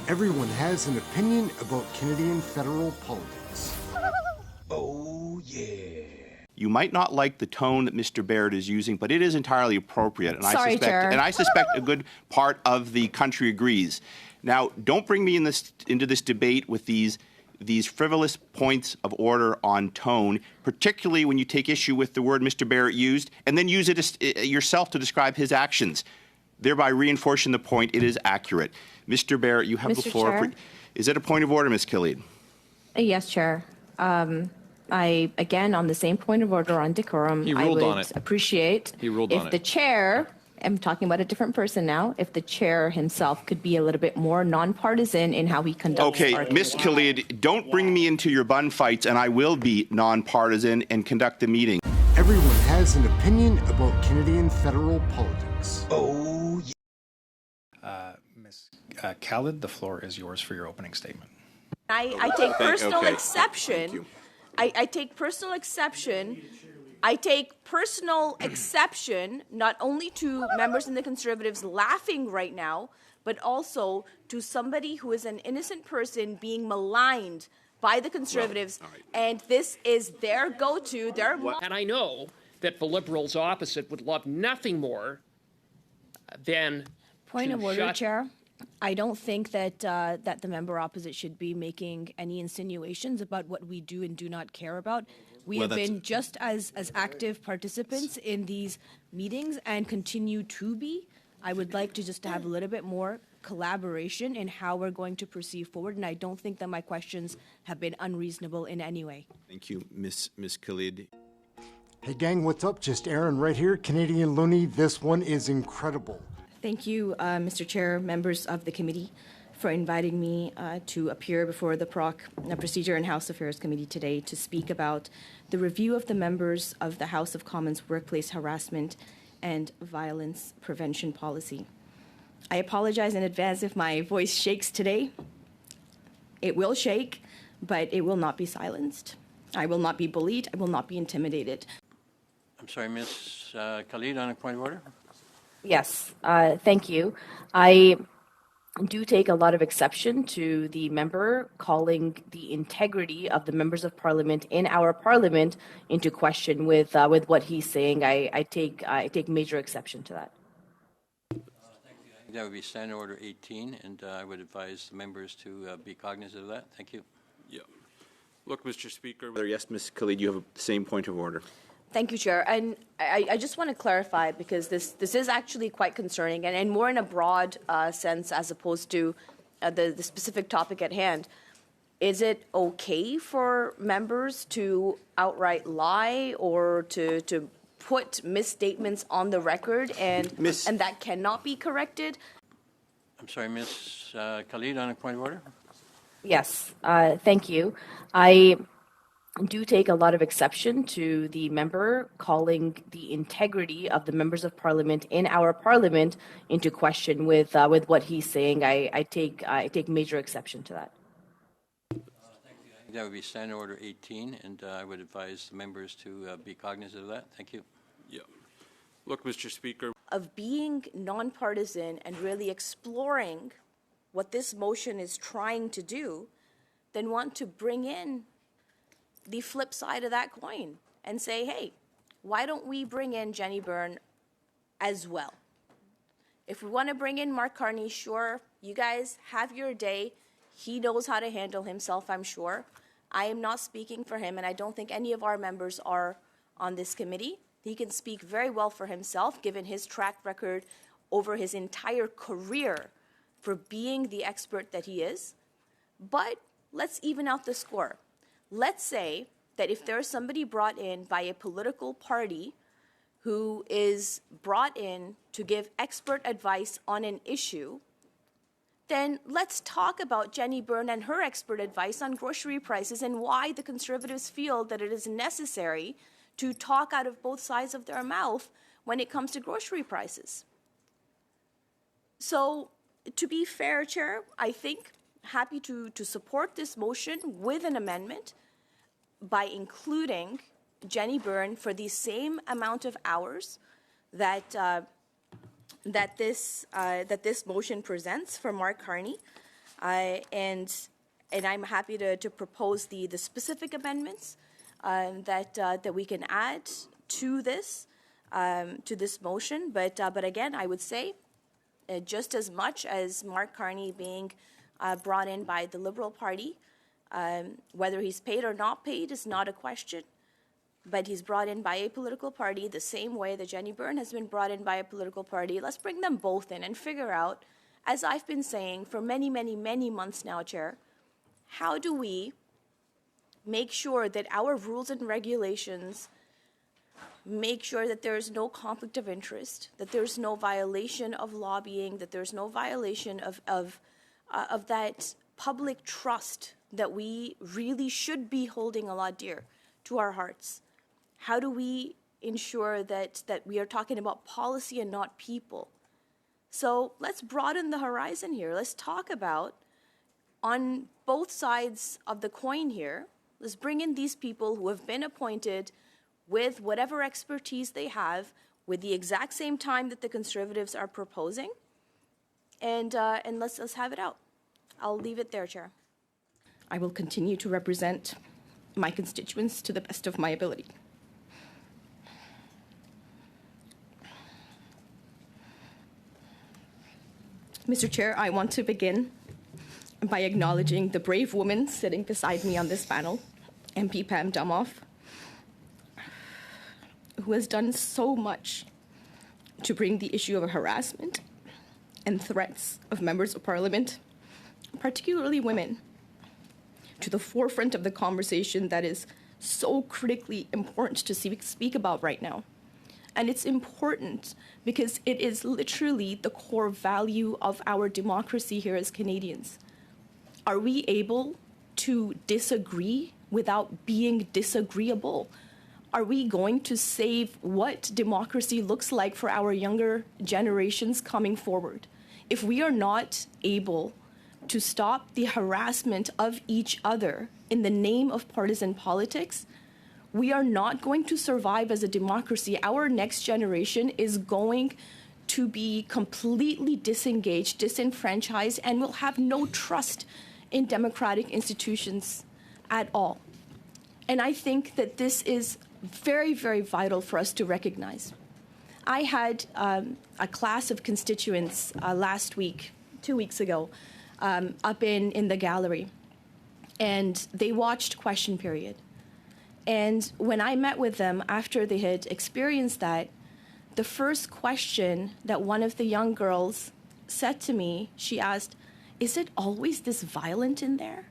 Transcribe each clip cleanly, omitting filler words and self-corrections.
Everyone has an opinion about Canadian federal politics. Oh, yeah. You might not like the tone that Mr. Barrett is using, but it is entirely appropriate. And Chair. I suspect a good part of the country agrees. Now, don't bring me into this debate with these frivolous points of order on tone, particularly when you take issue with the word Mr. Barrett used and then use it yourself to describe his actions, thereby reinforcing the point it is accurate. Mr. Barrett, you have the floor. Chair? Is it a point of order, Ms. Khalid? Yes, Chair. Again, on the same point of order on decorum, He ruled on I it. would appreciate He ruled on if it. the chair, I'm talking about a different person now, if the chair himself could be a little bit more nonpartisan in how he conducts Okay, our Ms. Khalid, don't bring me into your bun fights, and I will be nonpartisan and conduct the meeting. Everyone has an opinion about Canadian federal politics. Oh, yeah. Ms. Khalid, the floor is yours for your opening statement. I take personal okay. exception. Thank you. I take personal exception. I take personal exception not only to members in the Conservatives laughing right now, but also to somebody who is an innocent person being maligned by the Conservatives, all right. and this is their go-to. And I know that the Liberals opposite would love nothing more than Point to of order, shut- Chair. I don't think that that the member opposite should be making any insinuations about what we do and do not care about. We have been just as active participants in these meetings and continue to be. I would like to just have a little bit more collaboration in how we're going to proceed forward, and I don't think that my questions have been unreasonable in any way. Thank you, Ms. Khalid. Hey gang, what's up? Just Aaron right here, Canadian Looney. This one is incredible. Thank you, Mr. Chair, members of the committee, for inviting me to appear before the Procedure and House Affairs Committee today to speak about the review of the members of the House of Commons Workplace Harassment and Violence Prevention Policy. I apologize in advance if my voice shakes today. It will shake, but it will not be silenced. I will not be bullied. I will not be intimidated. I'm sorry, Ms. Khalid, on a point of order? Yes, thank you. I do take a lot of exception to the member calling the integrity of the members of Parliament in our Parliament into question with what he's saying. I take major exception to that. That would be Standing Order 18, and I would advise the members to be cognizant of that. Thank you. Yeah. Look, Mr. Speaker. Yes, Ms. Khalid, you have the same point of order. Thank you, Chair. And I just want to clarify, because this is actually quite concerning, and more in a broad sense as opposed to the specific topic at hand. Is it okay for members to outright lie or to put misstatements on the record and that cannot be corrected? I'm sorry, Ms. Khalid, on a point of order? Yes, thank you. I do take a lot of exception to the member calling the integrity of the members of Parliament in our Parliament into question with what he's saying. I take major exception to that. That would be Standing Order 18, and I would advise the members to be cognizant of that. Thank you. Yeah. Look, Mr. Speaker. Of being nonpartisan and really exploring what this motion is trying to do, then want to bring in the flip side of that coin and say, hey, why don't we bring in Jenny Byrne as well? If we want to bring in Mark Carney, sure, you guys have your day. He knows how to handle himself, I'm sure. I am not speaking for him, and I don't think any of our members are on this committee. He can speak very well for himself, given his track record over his entire career for being the expert that he is. But let's even out the score. Let's say that if there's somebody brought in by a political party who is brought in to give expert advice on an issue, then let's talk about Jenny Byrne and her expert advice on grocery prices and why the Conservatives feel that it is necessary to talk out of both sides of their mouth when it comes to grocery prices. So, to be fair, Chair, I think happy to support this motion with an amendment by including Jenny Byrne for the same amount of hours that this motion presents for Mark Carney. And I'm happy to propose the specific amendments that we can add to this motion. But again, I would say, just as much as Mark Carney being brought in by the Liberal Party, whether he's paid or not paid is not a question, but he's brought in by a political party the same way that Jenny Byrne has been brought in by a political party. Let's bring them both in and figure out, as I've been saying for many, many, many months now, Chair, how do we make sure that our rules and regulations make sure that there's no conflict of interest, that there's no violation of lobbying, that there's no violation of that public trust that we really should be holding a lot dear to our hearts? How do we ensure that we are talking about policy and not people? So let's broaden the horizon here. Let's talk about, on both sides of the coin here, let's bring in these people who have been appointed with whatever expertise they have, with the exact same time that the Conservatives are proposing, and let's have it out. I'll leave it there, Chair. I will continue to represent my constituents to the best of my ability. Mr. Chair, I want to begin by acknowledging the brave woman sitting beside me on this panel, MP Pam Dumoff, who has done so much to bring the issue of harassment and threats of members of Parliament, particularly women, to the forefront of the conversation that is so critically important to speak about right now. And it's important because it is literally the core value of our democracy here as Canadians. Are we able to disagree without being disagreeable? Are we going to save what democracy looks like for our younger generations coming forward? If we are not able to stop the harassment of each other in the name of partisan politics, we are not going to survive as a democracy. Our next generation is going to be completely disengaged, disenfranchised, and will have no trust in democratic institutions at all. And I think that this is very, very vital for us to recognize. I had a class of constituents last week, 2 weeks ago, up in the gallery, and they watched question period. And when I met with them after they had experienced that, the first question that one of the young girls said to me, she asked, "Is it always this violent in there?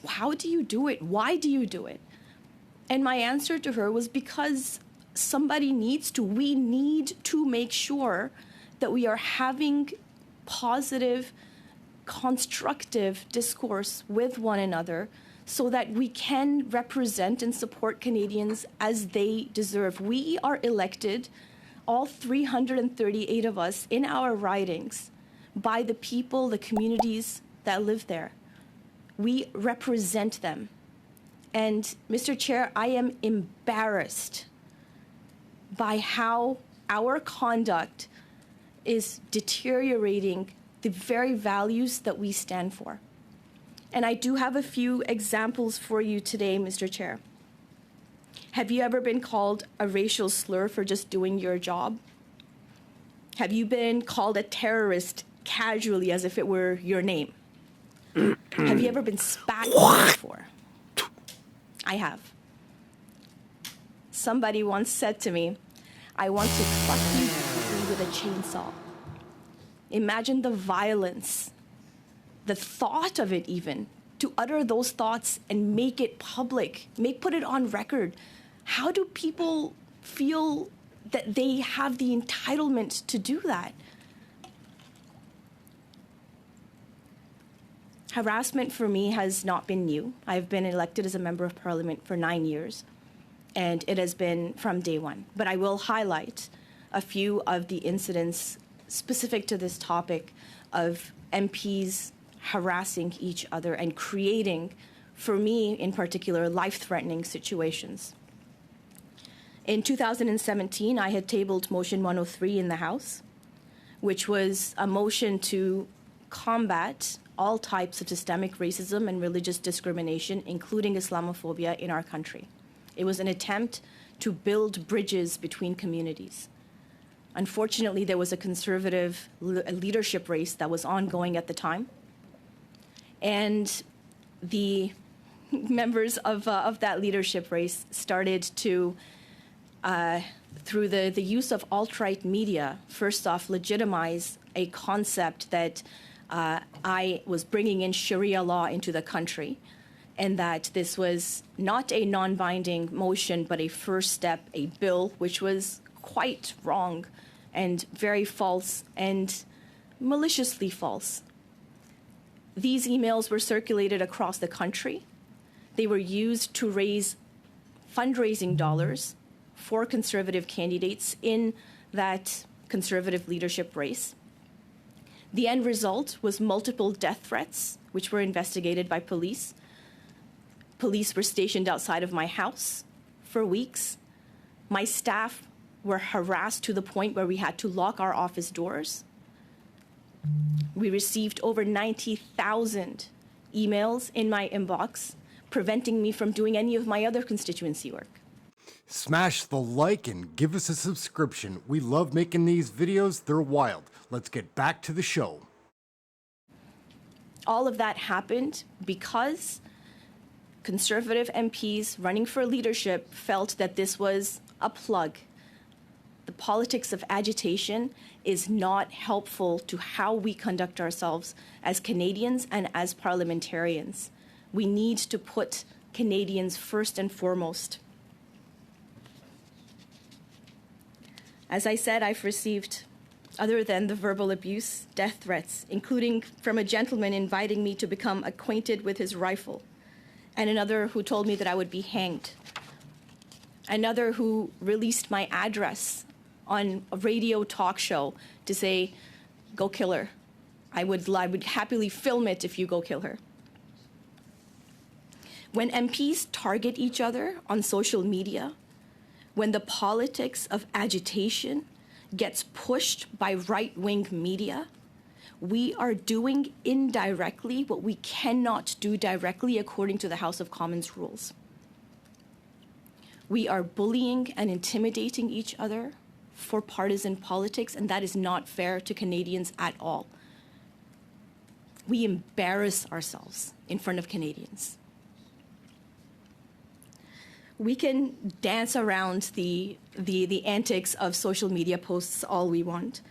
How do you do it? Why do you do it?" And my answer to her was, because we need to make sure that we are having positive, constructive discourse with one another so that we can represent and support Canadians as they deserve. We are elected, all 338 of us, in our ridings by the people, the communities that live there. We represent them. And, Mr. Chair, I am embarrassed by how our conduct is deteriorating the very values that we stand for. And I do have a few examples for you today, Mr. Chair. Have you ever been called a racial slur for just doing your job? Have you been called a terrorist casually as if it were your name? Have you ever been spat on before? I have. Somebody once said to me, "I want to fuck you with a chainsaw." Imagine the violence, the thought of it even, to utter those thoughts and make it public, put it on record. How do people feel that they have the entitlement to do that? Harassment for me has not been new. I've been elected as a member of Parliament for 9 years, and it has been from day one. But I will highlight a few of the incidents specific to this topic of MPs harassing each other and creating, for me in particular, life-threatening situations. In 2017, I had tabled Motion 103 in the House, which was a motion to combat all types of systemic racism and religious discrimination, including Islamophobia, in our country. It was an attempt to build bridges between communities. Unfortunately, there was a conservative leadership race that was ongoing at the time, and the members of that leadership race started to, through the use of alt-right media, first off, legitimize a concept that I was bringing in Sharia law into the country, and that this was not a non-binding motion, but a first step, a bill, which was quite wrong and very false and maliciously false. These emails were circulated across the country. They were used to raise fundraising dollars for conservative candidates in that conservative leadership race. The end result was multiple death threats, which were investigated by police. Police were stationed outside of my house for weeks. My staff were harassed to the point where we had to lock our office doors. We received over 90,000 emails in my inbox, preventing me from doing any of my other constituency work. Smash the like and give us a subscription. We love making these videos. They're wild. Let's get back to the show. All of that happened because conservative MPs running for leadership felt that this was a plug. The politics of agitation is not helpful to how we conduct ourselves as Canadians and as parliamentarians. We need to put Canadians first and foremost. As I said, I've received, other than the verbal abuse, death threats, including from a gentleman inviting me to become acquainted with his rifle, and another who told me that I would be hanged, another who released my address on a radio talk show to say, go kill her. I would happily film it if you go kill her. When MPs target each other on social media, when the politics of agitation gets pushed by right-wing media, we are doing indirectly what we cannot do directly according to the House of Commons rules. We are bullying and intimidating each other for partisan politics, and that is not fair to Canadians at all. We embarrass ourselves in front of Canadians. We can dance around the antics of social media posts all we want,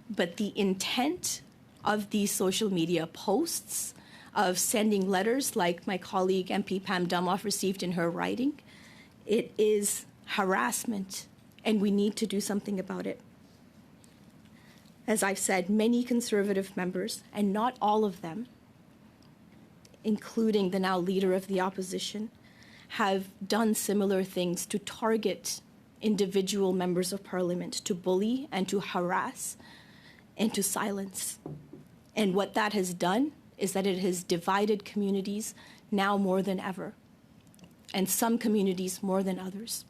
but the intent of these social media posts, of sending letters like my colleague MP Pam Dumoff received in her writing, it is harassment, and we need to do something about it. As I've said, many Conservative members, and not all of them, including the now leader of the opposition, have done similar things to target individual members of Parliament, to bully and to harass and to silence. And what that has done is that it has divided communities now more than ever, and some communities more than others.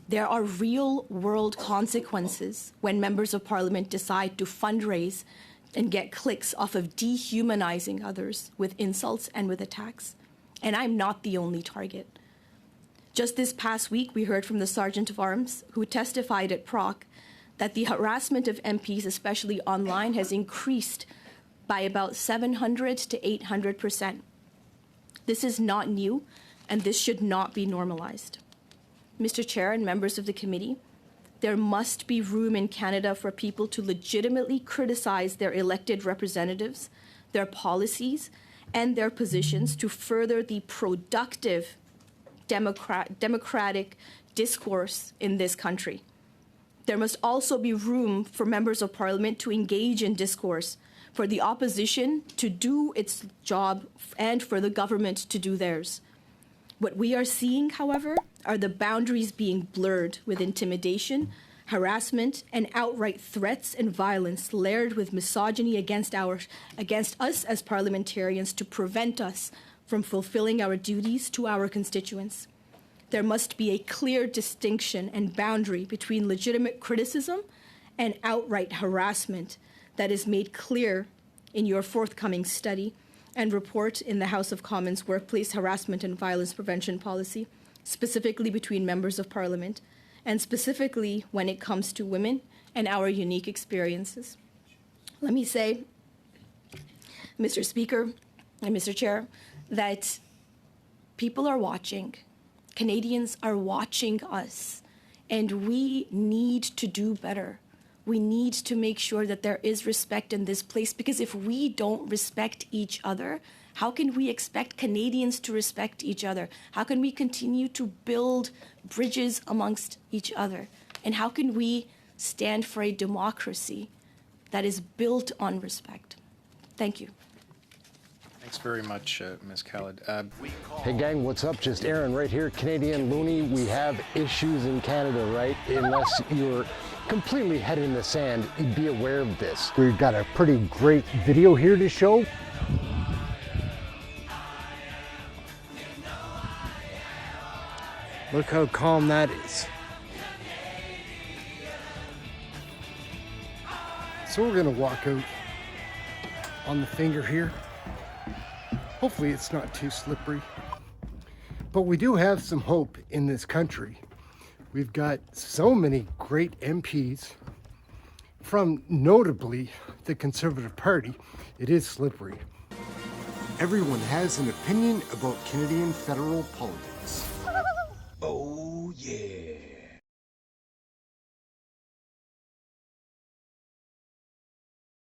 There are real-world consequences when members of Parliament decide to fundraise and get clicks off of dehumanizing others with insults and with attacks. And I'm not the only target. Just this past week, we heard from the Sergeant of Arms, who testified at PROC, that the harassment of MPs, especially online, has increased by about 700 to 800%. This is not new, and this should not be normalized. Mr. Chair and members of the committee, there must be room in Canada for people to legitimately criticize their elected representatives, their policies, and their positions to further the productive democratic discourse in this country. There must also be room for members of Parliament to engage in discourse, for the opposition to do its job, and for the government to do theirs. What we are seeing, however, are the boundaries being blurred with intimidation, harassment, and outright threats and violence layered with misogyny against us as parliamentarians to prevent us from fulfilling our duties to our constituents. There must be a clear distinction and boundary between legitimate criticism and outright harassment that is made clear in your forthcoming study and report in the House of Commons Workplace Harassment and Violence Prevention Policy, specifically between members of Parliament, and specifically when it comes to women and our unique experiences. Let me say, Mr. Speaker and Mr. Chair, that people are watching. Canadians are watching us, and we need to do better. We need to make sure that there is respect in this place, because if we don't respect each other, how can we expect Canadians to respect each other? How can we continue to build bridges amongst each other? And how can we stand for a democracy that is built on respect? Thank you. Thanks very much, Ms. Khalid. Hey gang, what's up? Just Aaron right here, Canadian Looney. We have issues in Canada, right? Unless you're completely head in the sand, be aware of this. We've got a pretty great video here to show. Look how calm that is. So we're gonna walk out on the finger here. Hopefully it's not too slippery. But we do have some hope in this country. We've got so many great MPs from notably the Conservative Party. It is slippery. Everyone has an opinion about Canadian federal politics. Oh yeah.